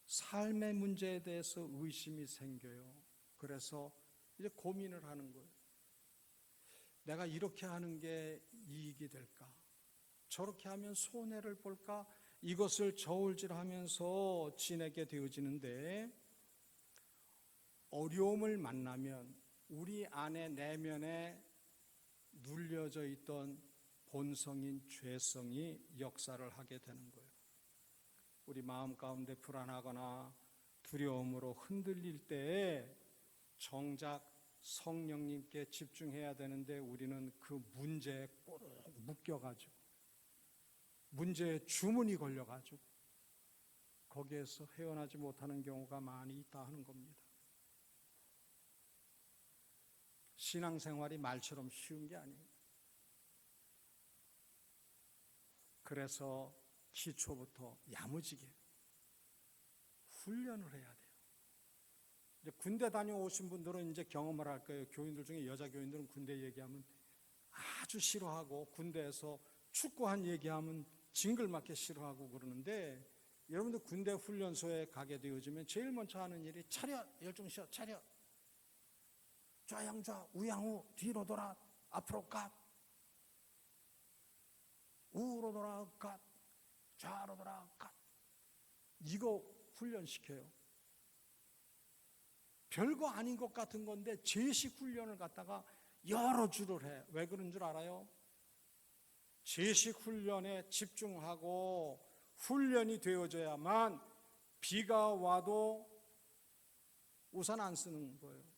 Speaker 1: 삶의 문제에 대해서 의심이 생겨요. 그래서 이제 고민을 하는 거예요. 내가 이렇게 하는 게 이익이 될까? 저렇게 하면 손해를 볼까? 이것을 저울질하면서 지내게 되어지는데, 어려움을 만나면 우리 안에 내면에 눌려져 있던 본성인 죄성이 역사를 하게 되는 거예요. 우리 마음 가운데 불안하거나 두려움으로 흔들릴 때에 정작 성령님께 집중해야 되는데 우리는 그 문제에 꼭 묶여가지고, 문제에 주문이 걸려가지고 거기에서 헤어나지 못하는 경우가 많이 있다 하는 겁니다. 신앙생활이 말처럼 쉬운 게 아니에요. 그래서 기초부터 야무지게 훈련을 해야 돼요. 이제 군대 다녀오신 분들은 이제 경험을 할 거예요. 교인들 중에 여자 교인들은 군대 얘기하면 아주 싫어하고, 군대에서 축구한 얘기하면 징글맞게 싫어하고 그러는데, 여러분들 군대 훈련소에 가게 되어지면 제일 먼저 하는 일이 차렷, 열중시어, 차렷, 좌양좌, 우양우, 뒤로 돌아, 앞으로 갓, 우로 돌아 갓, 좌로 돌아 갓. 이거 훈련시켜요. 별거 아닌 것 같은 건데 제식 훈련을 갖다가 여러 주를 해. 왜 그런 줄 알아요? 제식 훈련에 집중하고 훈련이 되어져야만 비가 와도 우산 안 쓰는 거예요.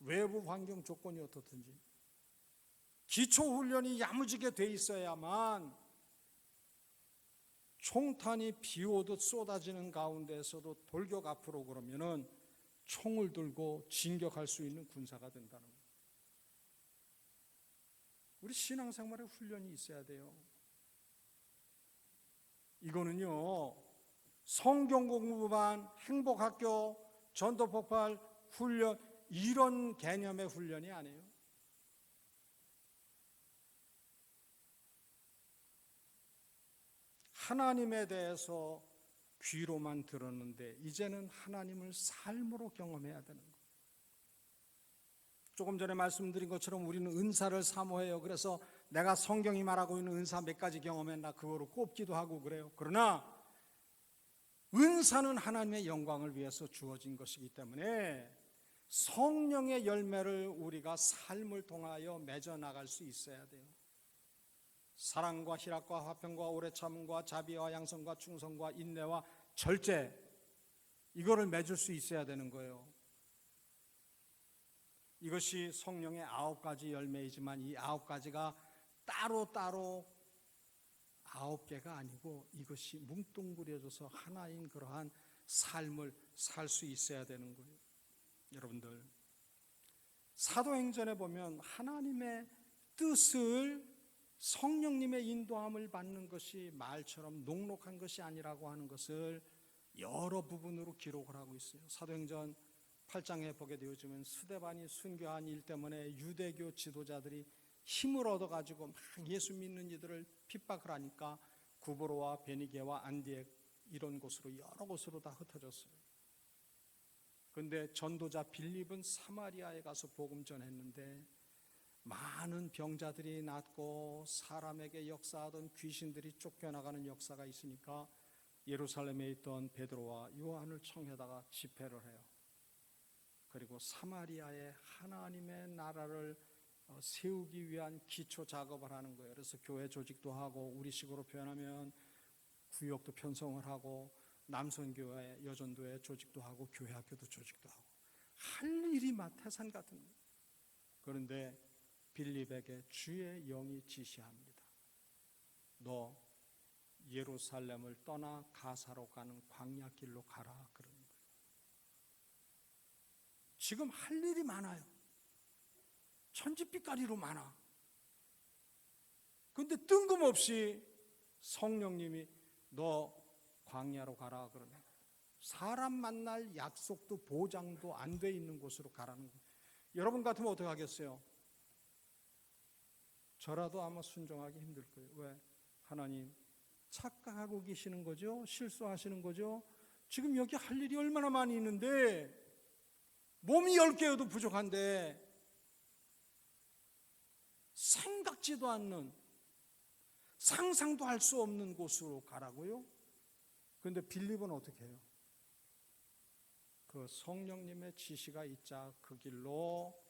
Speaker 1: 외부 환경 조건이 어떻든지 기초 훈련이 야무지게 돼 있어야만 총탄이 비 오듯 쏟아지는 가운데서도 돌격 앞으로 그러면은 총을 들고 진격할 수 있는 군사가 된다는 거예요. 우리 신앙생활에 훈련이 있어야 돼요. 이거는요, 성경 공부반, 행복학교, 전도폭발 훈련, 이런 개념의 훈련이 아니에요. 하나님에 대해서 귀로만 들었는데 이제는 하나님을 삶으로 경험해야 되는 거예요. 조금 전에 말씀드린 것처럼 우리는 은사를 사모해요. 그래서 내가 성경이 말하고 있는 은사 몇 가지 경험했나 그거로 꼽기도 하고 그래요. 그러나 은사는 하나님의 영광을 위해서 주어진 것이기 때문에 성령의 열매를 우리가 삶을 통하여 맺어 나갈 수 있어야 돼요. 사랑과 희락과 화평과 오래 참음과 자비와 양성과 충성과 인내와 절제, 이거를 맺을 수 있어야 되는 거예요. 이것이 성령의 9가지 열매이지만 이 9가지가 따로따로 9개가 아니고 이것이 뭉뚱그려져서 하나인 그러한 삶을 살 수 있어야 되는 거예요. 여러분들, 사도행전에 보면 하나님의 뜻을, 성령님의 인도함을 받는 것이 말처럼 녹록한 것이 아니라고 하는 것을 여러 부분으로 기록을 하고 있어요. 사도행전 8장에 보게 되어지면 스데반이 순교한 일 때문에 유대교 지도자들이 힘을 얻어가지고 막 예수 믿는 이들을 핍박을 하니까 구브로와 베니게와 안디엑 이런 곳으로 여러 곳으로 다 흩어졌어요. 그런데 전도자 빌립은 사마리아에 가서 복음 전했는데 많은 많은 병자들이 낫고 사람에게 역사하던 귀신들이 쫓겨나가는 역사가 있으니까 예루살렘에 있던 베드로와 요한을 청해다가 집회를 해요. 그리고 사마리아에 하나님의 나라를 세우기 위한 기초 작업을 하는 거예요. 그래서 교회 조직도 하고, 우리식으로 표현하면 구역도 편성을 하고, 남선교회, 여전도회 조직도 하고, 교회 학교도 조직도 하고, 할 일이 태산 같은 거예요. 그런데 빌립에게 주의 영이 지시합니다. 너 예루살렘을 떠나 가사로 가는 광야길로 가라, 그러는 거예요. 지금 할 일이 많아요. 천지빛깔이로 많아. 그런데 뜬금없이 성령님이 너 광야로 가라 그러는 거예요. 사람 만날 약속도 보장도 안 돼 있는 곳으로 가라는 거예요. 여러분 같으면 어떻게 하겠어요? 저라도 아마 순종하기 힘들 거예요. 왜? 하나님 착각하고 계시는 거죠? 실수하시는 거죠? 지금 여기 할 일이 얼마나 많이 있는데, 몸이 10개여도 부족한데 생각지도 않는, 상상도 할 수 없는 곳으로 가라고요? 그런데 빌립은 어떻게 해요? 그 성령님의 지시가 있자 그 길로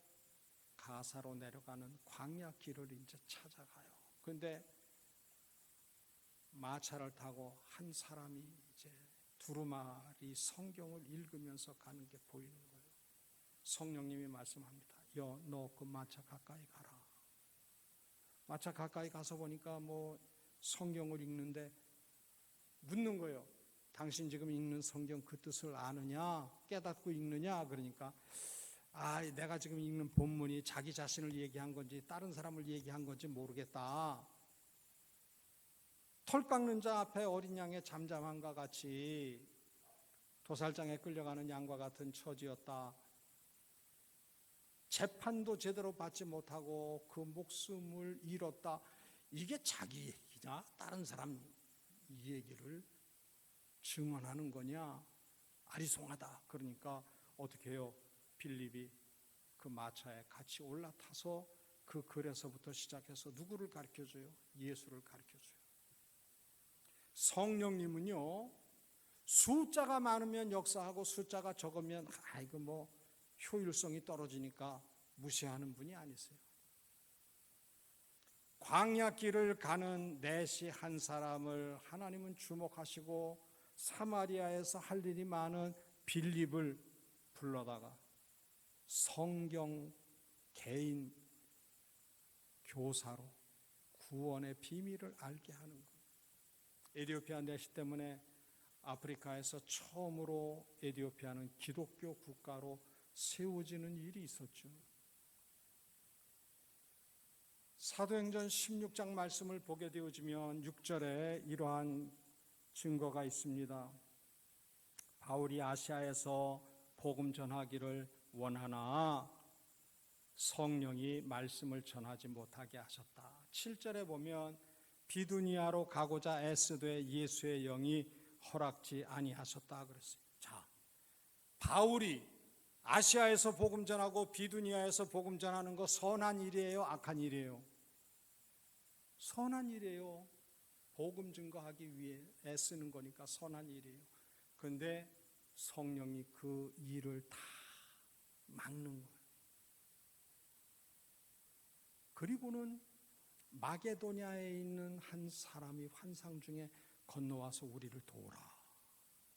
Speaker 1: 가사로 내려가는 광야 길을 이제 찾아가요. 그런데 마차를 타고 한 사람이 이제 두루마리 성경을 읽으면서 가는 게 보이는 거예요. 성령님이 말씀합니다. 너 그 마차 가까이 가라. 마차 가까이 가서 보니까 성경을 읽는데 묻는 거예요. 당신 지금 읽는 성경 그 뜻을 아느냐? 깨닫고 읽느냐? 그러니까 내가 지금 읽는 본문이 자기 자신을 얘기한 건지 다른 사람을 얘기한 건지 모르겠다. 털 깎는 자 앞에 어린 양의 잠잠함과 같이 도살장에 끌려가는 양과 같은 처지였다. 재판도 제대로 받지 못하고 그 목숨을 잃었다. 이게 자기 얘기냐? 다른 사람 얘기를 증언하는 거냐? 아리송하다. 그러니까 어떻게 해요? 빌립이 그 마차에 같이 올라타서 그 글에서부터 시작해서 누구를 가르쳐줘요? 예수를 가르쳐줘요. 성령님은요, 숫자가 많으면 역사하고 숫자가 적으면 효율성이 떨어지니까 무시하는 분이 아니세요. 광야길을 가는 내시 한 사람을 하나님은 주목하시고 사마리아에서 할 일이 많은 빌립을 불러다가 성경 개인 교사로 구원의 비밀을 알게 하는 거예요. 에티오피아 내시 때문에 아프리카에서 처음으로 에티오피아는 기독교 국가로 세워지는 일이 있었죠. 사도행전 16장 말씀을 보게 되어지면 6절에 이러한 증거가 있습니다. 바울이 아시아에서 복음 전하기를 원하나 성령이 말씀을 전하지 못하게 하셨다. 7절에 보면 비두니아로 가고자 애쓰되 예수의 영이 허락지 아니하셨다 그랬어요. 자, 바울이 아시아에서 복음 전하고 비두니아에서 복음 전하는 거 선한 일이에요? 악한 일이에요? 선한 일이에요. 복음 증거하기 위해 애쓰는 거니까 선한 일이에요. 그런데 성령이 그 일을 다 막는 거예요. 그리고는 마게도냐에 있는 한 사람이 환상 중에 건너와서 우리를 도우라.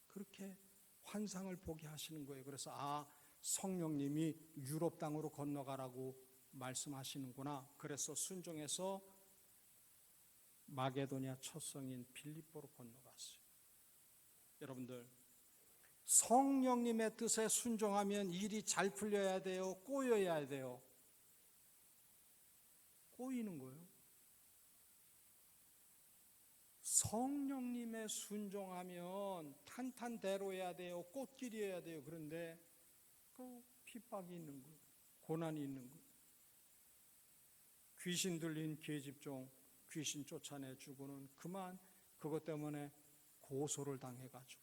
Speaker 1: 그렇게 환상을 보게 하시는 거예요. 그래서 성령님이 유럽 땅으로 건너가라고 말씀하시는구나. 그래서 순종해서 마게도냐 첫 성인 빌립보로 건너갔어요. 여러분들, 성령님의 뜻에 순종하면 일이 잘 풀려야 돼요? 꼬여야 돼요? 꼬이는 거예요. 성령님의 순종하면 탄탄대로해야 돼요? 꽃길이어야 돼요? 그런데 그 핍박이 있는 거예요. 고난이 있는 거예요. 귀신 들린 계집종 귀신 쫓아내주고는 그만 그것 때문에 고소를 당해가지고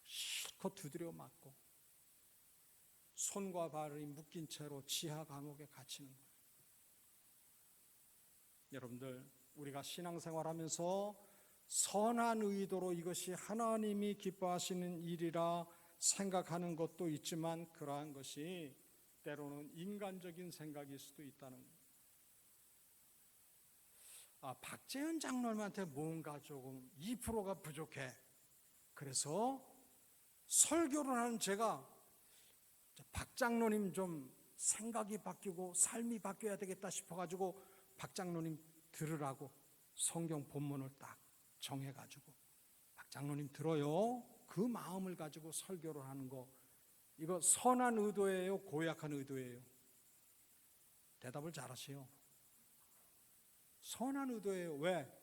Speaker 1: 실컷 두드려 맞고 손과 발이 묶인 채로 지하 감옥에 갇히는 거예요. 여러분들, 우리가 신앙생활하면서 선한 의도로 이것이 하나님이 기뻐하시는 일이라 생각하는 것도 있지만, 그러한 것이 때로는 인간적인 생각일 수도 있다는 거예요. 박재현 장로님한테 뭔가 조금 2%가 부족해. 그래서 설교를 하는 제가 박 장로님 좀 생각이 바뀌고 삶이 바뀌어야 되겠다 싶어가지고 박 장로님 들으라고 성경 본문을 딱 정해가지고 박 장로님 들어요. 그 마음을 가지고 설교를 하는 거, 이거 선한 의도예요? 고약한 의도예요? 대답을 잘하시오. 선한 의도예요. 왜?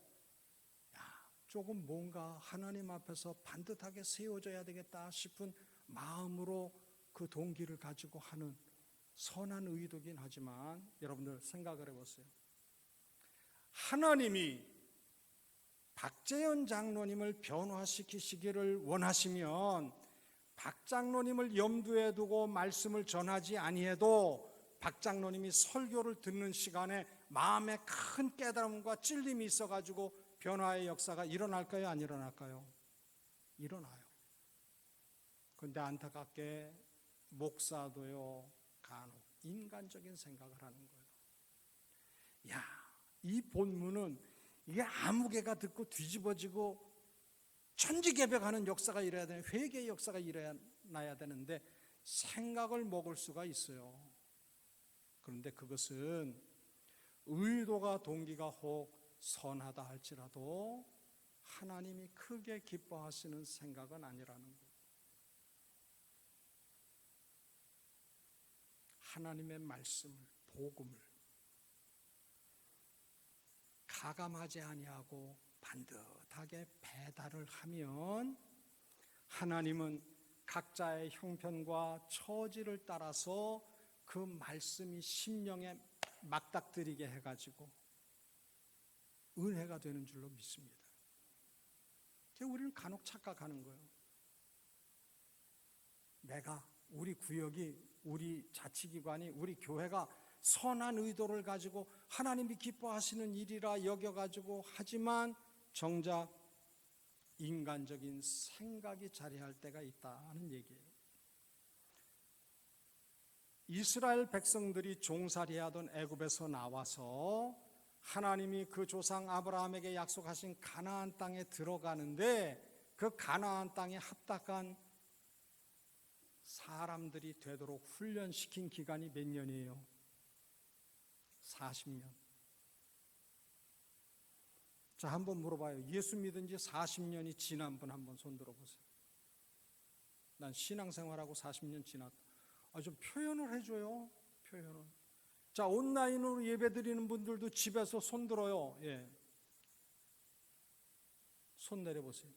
Speaker 1: 조금 뭔가 하나님 앞에서 반듯하게 세워져야 되겠다 싶은 마음으로 그 동기를 가지고 하는 선한 의도긴 하지만, 여러분들 생각을 해보세요. 하나님이 박재현 장로님을 변화시키시기를 원하시면 박 장로님을 염두에 두고 말씀을 전하지 아니해도 박 장로님이 설교를 듣는 시간에 마음에 큰 깨달음과 찔림이 있어가지고 변화의 역사가 일어날까요? 안 일어날까요? 일어나요. 그런데 안타깝게 목사도요, 간혹 인간적인 생각을 하는 거예요. 이 본문은 이게 아무 개가 듣고 뒤집어지고 천지개벽하는 역사가 일어나야 되는, 회개의 역사가 일어나야 되는데 생각을 먹을 수가 있어요. 그런데 그것은 의도가, 동기가 혹 선하다 할지라도 하나님이 크게 기뻐하시는 생각은 아니라는 거예요. 하나님의 말씀을, 복음을 가감하지 아니하고 반듯하게 배달을 하면 하나님은 각자의 형편과 처지를 따라서 그 말씀이 심령에 맞닥뜨리게 해가지고 은혜가 되는 줄로 믿습니다. 우리는 간혹 착각하는 거예요. 우리 구역이, 우리 자치기관이, 우리 교회가 선한 의도를 가지고 하나님이 기뻐하시는 일이라 여겨가지고 하지만 정작 인간적인 생각이 자리할 때가 있다는 얘기예요. 이스라엘 백성들이 종살이하던 애굽에서 나와서 하나님이 그 조상 아브라함에게 약속하신 가나안 땅에 들어가는데, 그 가나안 땅에 합당한 사람들이 되도록 훈련시킨 기간이 몇 년이에요? 40년. 자, 한번 물어봐요. 예수 믿은 지 40년이 지난 분 한번 손 들어보세요. 난 신앙생활하고 40년 지났다. 좀 표현을 해줘요. 표현을. 자, 온라인으로 예배드리는 분들도 집에서 손 들어요. 예. 손 내려보세요.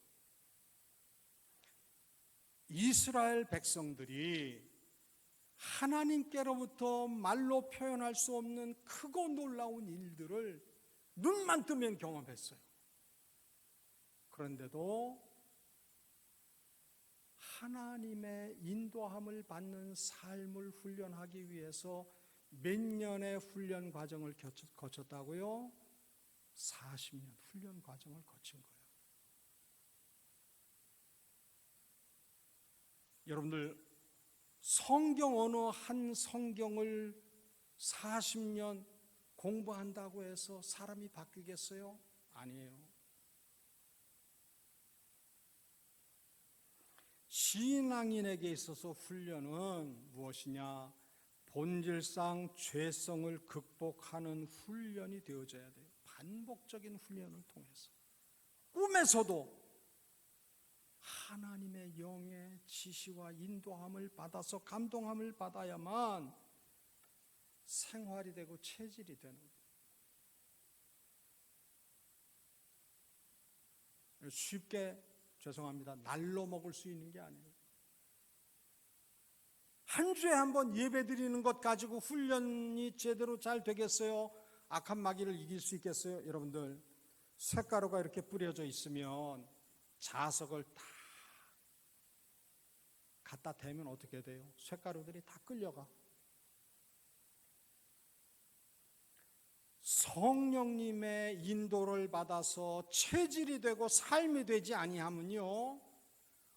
Speaker 1: 이스라엘 백성들이 하나님께로부터 말로 표현할 수 없는 크고 놀라운 일들을 눈만 뜨면 경험했어요. 그런데도 하나님의 인도함을 받는 삶을 훈련하기 위해서 몇 년의 훈련 과정을 거쳤다고요? 40년 훈련 과정을 거친 거예요. 여러분들, 성경 어느 한 성경을 40년 공부한다고 해서 사람이 바뀌겠어요? 아니에요. 신앙인에게 있어서 훈련은 무엇이냐? 본질상 죄성을 극복하는 훈련이 되어져야 돼요. 반복적인 훈련을 통해서. 꿈에서도 하나님의 영의 지시와 인도함을 받아서 감동함을 받아야만 생활이 되고 체질이 되는 거예요. 쉽게, 죄송합니다, 날로 먹을 수 있는 게 아니에요. 한 주에 한 번 예배 드리는 것 가지고 훈련이 제대로 잘 되겠어요? 악한 마귀를 이길 수 있겠어요? 여러분들, 쇳가루가 이렇게 뿌려져 있으면 자석을 다 갖다 대면 어떻게 돼요? 쇳가루들이 다 끌려가. 성령님의 인도를 받아서 체질이 되고 삶이 되지 아니하면요,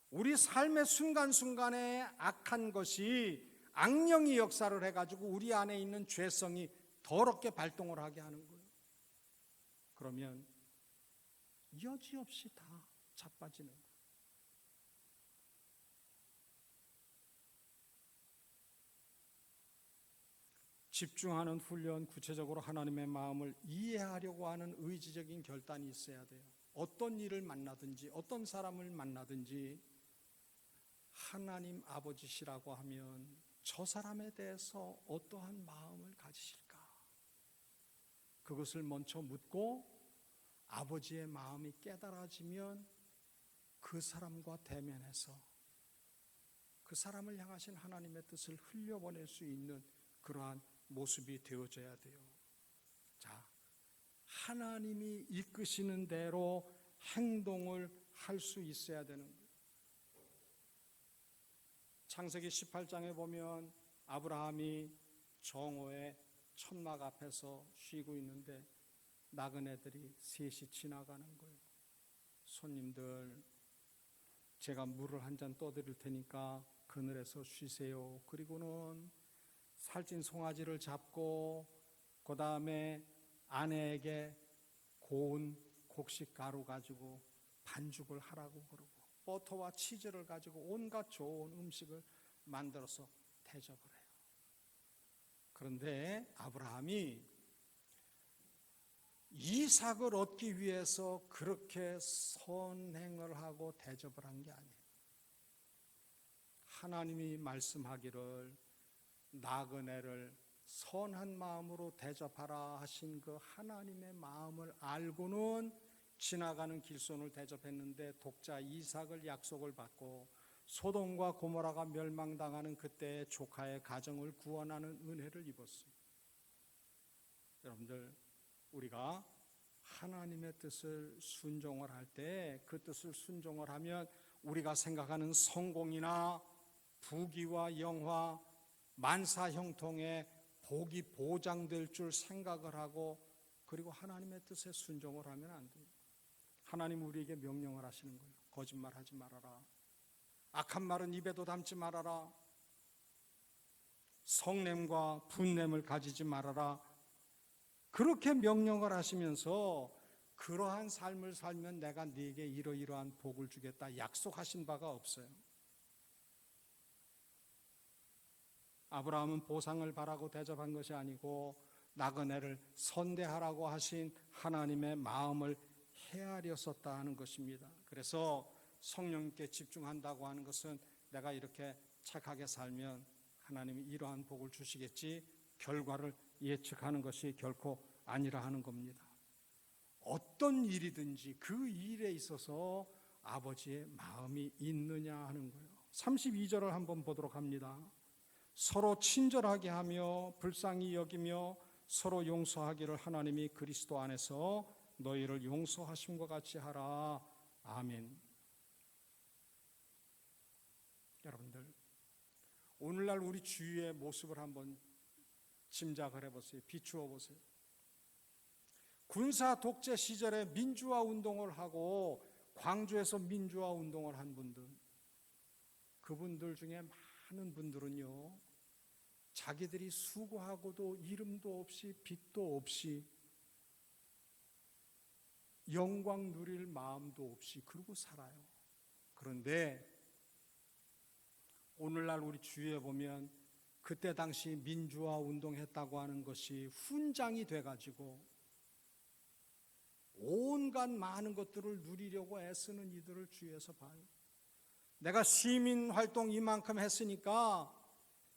Speaker 1: 우리 삶의 순간순간에 악한 것이 악령이 역사를 해가지고 우리 안에 있는 죄성이 더럽게 발동을 하게 하는 거예요. 그러면 여지없이 다 자빠지는 거예요. 집중하는 훈련, 구체적으로 하나님의 마음을 이해하려고 하는 의지적인 결단이 있어야 돼요. 어떤 일을 만나든지 어떤 사람을 만나든지 하나님 아버지시라고 하면 저 사람에 대해서 어떠한 마음을 가지실까? 그것을 먼저 묻고 아버지의 마음이 깨달아지면 그 사람과 대면해서 그 사람을 향하신 하나님의 뜻을 흘려보낼 수 있는 그러한 모습이 되어져야 돼요. 자, 하나님이 이끄시는 대로 행동을 할 수 있어야 되는 거예요. 창세기 18장에 보면 아브라함이 정오에 천막 앞에서 쉬고 있는데 나그네들이 셋이 지나가는 거예요. 손님들, 제가 물을 한 잔 떠드릴 테니까 그늘에서 쉬세요. 그리고는 살찐 송아지를 잡고 그 다음에 아내에게 고운 곡식 가루 가지고 반죽을 하라고 그러고 버터와 치즈를 가지고 온갖 좋은 음식을 만들어서 대접을 해요. 그런데 아브라함이 이삭을 얻기 위해서 그렇게 선행을 하고 대접을 한 게 아니에요. 하나님이 말씀하기를 나그네를 선한 마음으로 대접하라 하신 그 하나님의 마음을 알고는 지나가는 길손을 대접했는데 독자 이삭을 약속을 받고 소돔과 고모라가 멸망당하는 그때의 조카의 가정을 구원하는 은혜를 입었어요. 여러분들, 우리가 하나님의 뜻을 순종을 할 때 그 뜻을 순종을 하면 우리가 생각하는 성공이나 부귀와 영화, 만사 형통의 복이 보장될 줄 생각을 하고 그리고 하나님의 뜻에 순종을 하면 안 돼요. 하나님 우리에게 명령을 하시는 거예요. 거짓말하지 말아라. 악한 말은 입에도 담지 말아라. 성냄과 분냄을 가지지 말아라. 그렇게 명령을 하시면서 그러한 삶을 살면 내가 네게 이러이러한 복을 주겠다 약속하신 바가 없어요. 아브라함은 보상을 바라고 대접한 것이 아니고 나그네를 선대하라고 하신 하나님의 마음을 헤아렸었다 하는 것입니다. 그래서 성령님께 집중한다고 하는 것은 내가 이렇게 착하게 살면 하나님이 이러한 복을 주시겠지 결과를 예측하는 것이 결코 아니라 하는 겁니다. 어떤 일이든지 그 일에 있어서 아버지의 마음이 있느냐 하는 거예요. 32절을 한번 보도록 합니다. 서로 친절하게 하며 불쌍히 여기며 서로 용서하기를 하나님이 그리스도 안에서 너희를 용서하심과 같이 하라. 아멘. 여러분들, 오늘날 우리 주위의 모습을 한번 짐작을 해보세요. 비추어 보세요. 군사 독재 시절에 민주화 운동을 하고 광주에서 민주화 운동을 한 분들, 그분들 중에 많은 분들은요, 자기들이 수고하고도 이름도 없이 빚도 없이 영광 누릴 마음도 없이 그러고 살아요. 그런데 오늘날 우리 주위에 보면 그때 당시 민주화 운동했다고 하는 것이 훈장이 돼가지고 온갖 많은 것들을 누리려고 애쓰는 이들을 주위에서 봐요. 내가 시민 활동 이만큼 했으니까,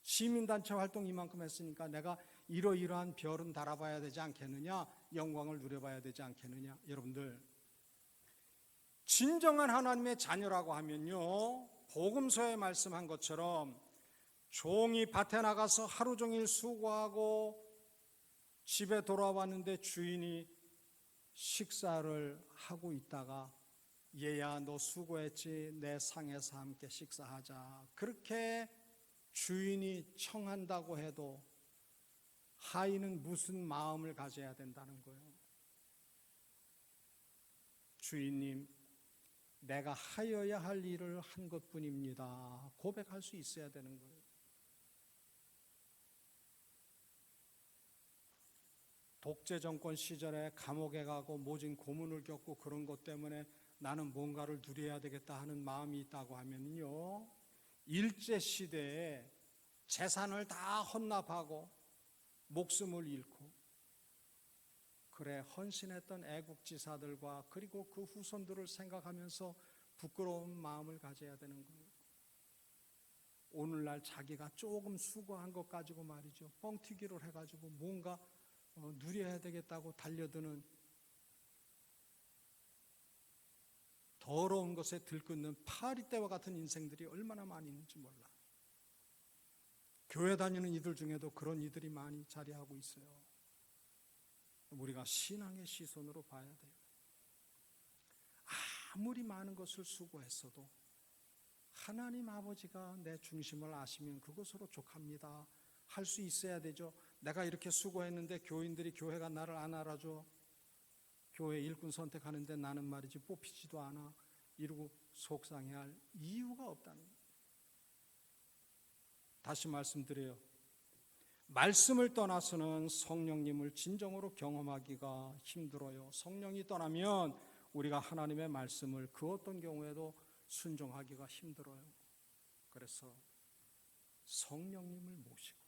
Speaker 1: 시민단체 활동 이만큼 했으니까 내가 이러이러한 별은 달아봐야 되지 않겠느냐, 영광을 누려봐야 되지 않겠느냐. 여러분들, 진정한 하나님의 자녀라고 하면요, 복음서에 말씀한 것처럼 종이 밭에 나가서 하루 종일 수고하고 집에 돌아왔는데 주인이 식사를 하고 있다가 얘야 너 수고했지, 내 상에서 함께 식사하자, 그렇게 주인이 청한다고 해도 하인은 무슨 마음을 가져야 된다는 거예요? 주인님, 내가 하여야 할 일을 한 것뿐입니다. 고백할 수 있어야 되는 거예요. 독재 정권 시절에 감옥에 가고 모진 고문을 겪고 그런 것 때문에 나는 뭔가를 누려야 되겠다 하는 마음이 있다고 하면요, 일제 시대에 재산을 다 헌납하고 목숨을 잃고 그래 헌신했던 애국지사들과 그리고 그 후손들을 생각하면서 부끄러운 마음을 가져야 되는 거예요. 오늘날 자기가 조금 수고한 것 가지고 말이죠, 뻥튀기를 해가지고 뭔가 누려야 되겠다고 달려드는 더러운 것에 들끓는 파리떼와 같은 인생들이 얼마나 많이 있는지 몰라. 교회 다니는 이들 중에도 그런 이들이 많이 자리하고 있어요. 우리가 신앙의 시선으로 봐야 돼요. 아무리 많은 것을 수고했어도 하나님 아버지가 내 중심을 아시면 그것으로 족합니다 할 수 있어야 되죠. 내가 이렇게 수고했는데 교인들이 교회가 나를 안 알아줘, 교회 일꾼 선택하는데 나는 말이지 뽑히지도 않아, 이러고 속상해할 이유가 없다는 거예요. 다시 말씀드려요. 말씀을 떠나서는 성령님을 진정으로 경험하기가 힘들어요. 성령이 떠나면 우리가 하나님의 말씀을 그 어떤 경우에도 순종하기가 힘들어요. 그래서 성령님을 모시고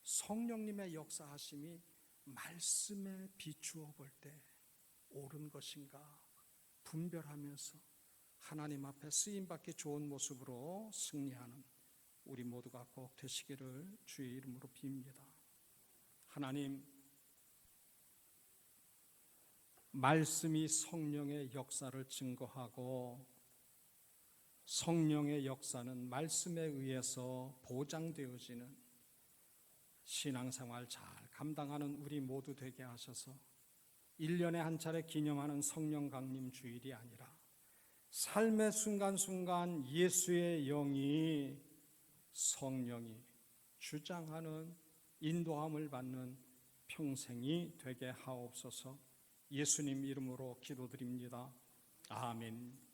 Speaker 1: 성령님의 역사하심이 말씀에 비추어 볼 때 옳은 것인가 분별하면서 하나님 앞에 쓰임받기 좋은 모습으로 승리하는 우리 모두가 꼭 되시기를 주의 이름으로 빕니다. 하나님, 말씀이 성령의 역사를 증거하고 성령의 역사는 말씀에 의해서 보장되어지는 신앙생활 잘 감당하는 우리 모두 되게 하셔서 1년에 한 차례 기념하는 성령 강림 주일이 아니라 삶의 순간순간 예수의 영이 성령이 주장하는 인도함을 받는 평생이 되게 하옵소서. 예수님 이름으로 기도드립니다. 아멘.